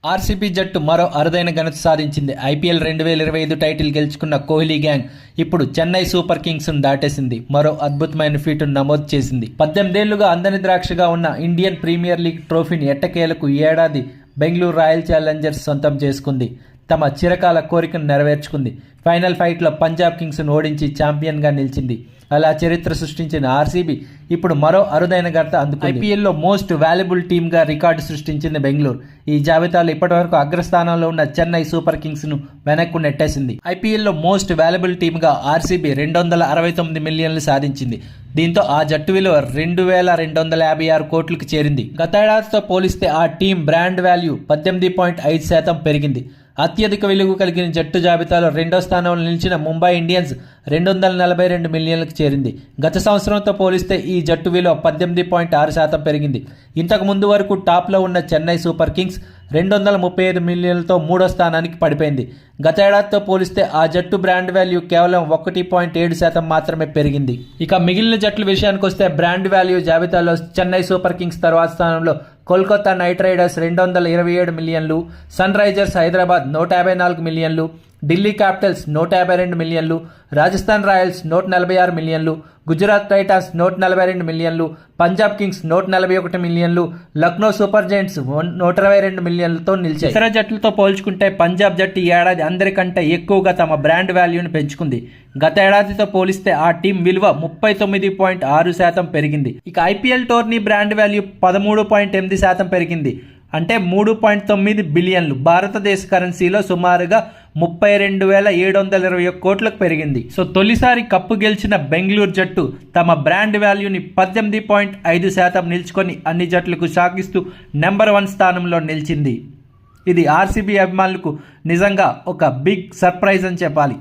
RCB జట్టు మరో అరుదైన ఘనత సాధించింది. ఐపీఎల్ 2025 టైటిల్ గెలుచుకున్న కోహ్లీ గ్యాంగ్ ఇప్పుడు చెన్నై సూపర్ కింగ్స్ను దాటేసింది. మరో అద్భుతమైన ఫీటును నమోదు చేసింది. 18 ఏళ్లుగా అందని ద్రాక్షగా ఉన్న ఇండియన్ ప్రీమియర్ లీగ్ ట్రోఫీని ఎట్టకేలకు ఈ ఏడాది బెంగళూరు రాయల్ ఛాలెంజర్స్ సొంతం చేసుకుంది. తమ చిరకాల కోరికను నెరవేర్చుకుంది. ఫైనల్ ఫైట్లో పంజాబ్ కింగ్స్ను ఓడించి ఛాంపియన్గా నిలిచింది. అలా చరిత్ర సృష్టించిన ఆర్సీబీ ఇప్పుడు మరో అరుదైన ఘనత అందుకుంది. ఐపీఎల్లో మోస్ట్ వాల్యుబుల్ టీమ్గా రికార్డు సృష్టించింది బెంగళూరు. ఈ జాబితాలో ఇప్పటివరకు అగ్రస్థానంలో ఉన్న చెన్నై సూపర్ కింగ్స్ను వెనక్కు నెట్టేసింది. ఐపీఎల్లో మోస్ట్ వాల్యుబుల్ టీమ్గా ఆర్సీబీ 269 మిలియన్లు సాధించింది. దీంతో ఆ జట్టు విలువ 2,256 కోట్లకు చేరింది. గతేడాదితో పోలిస్తే ఆ టీం బ్రాండ్ వాల్యూ 18.5% పెరిగింది. అత్యధిక విలువ కలిగిన జట్టు జాబితాలో రెండో స్థానంలో నిలిచిన ముంబై ఇండియన్స్ 242 మిలియన్లకు చేరింది. గత సంవత్సరంతో పోలిస్తే ఈ జట్టు విలువ 18.6% పెరిగింది. ఇంతకు ముందు వరకు టాప్లో ఉన్న చెన్నై సూపర్ కింగ్స్ 235 మిలియన్లతో మూడో స్థానానికి పడిపోయింది. గతేడాదితో పోలిస్తే ఆ జట్టు బ్రాండ్ వాల్యూ కేవలం 1.7% మాత్రమే పెరిగింది. ఇక మిగిలిన జట్ల విషయానికి వస్తే బ్రాండ్ వాల్యూ జాబితాలో చెన్నై సూపర్ కింగ్స్ తర్వాత స్థానంలో కోల్కతా నైట్ రైడర్స్ 227 మిలియన్లు, సన్ రైజర్స్ హైదరాబాద్ 154 మిలియన్లు, ఢిల్లీ క్యాపిటల్స్ 152 మిలియన్లు, రాజస్థాన్ రాయల్స్ 146 మిలియన్లు, గుజరాత్ టైటాన్స్ 142 మిలియన్లు, పంజాబ్ కింగ్స్ 141 మిలియన్లు, లక్నో సూపర్ జైంట్స్ 122 మిలియన్లతో నిలిచాయి. ఇతర జట్లతో పోల్చుకుంటే పంజాబ్ జట్టు ఈ ఏడాది అందరికంటే ఎక్కువగా తమ బ్రాండ్ వాల్యూను పెంచుకుంది. గత ఏడాదితో పోలిస్తే ఆ టీం విలువ 39.6% పెరిగింది. ఇక ఐపీఎల్ టోర్నీ బ్రాండ్ వాల్యూ 13.8% పెరిగింది. అంటే 3.9 బిలియన్లు. భారతదేశ కరెన్సీలో సుమారుగా 32,721 కోట్లకు పెరిగింది. సో తొలిసారి కప్పు గెలిచిన బెంగళూరు జట్టు తమ బ్రాండ్ వాల్యూని 18.5% నిలుచుకొని అన్ని జట్లకు సాగిస్తూ నెంబర్ 1 స్థానంలో నిలిచింది. ఇది ఆర్సీబీ అభిమానులకు నిజంగా ఒక బిగ్ సర్ప్రైజ్ అని చెప్పాలి.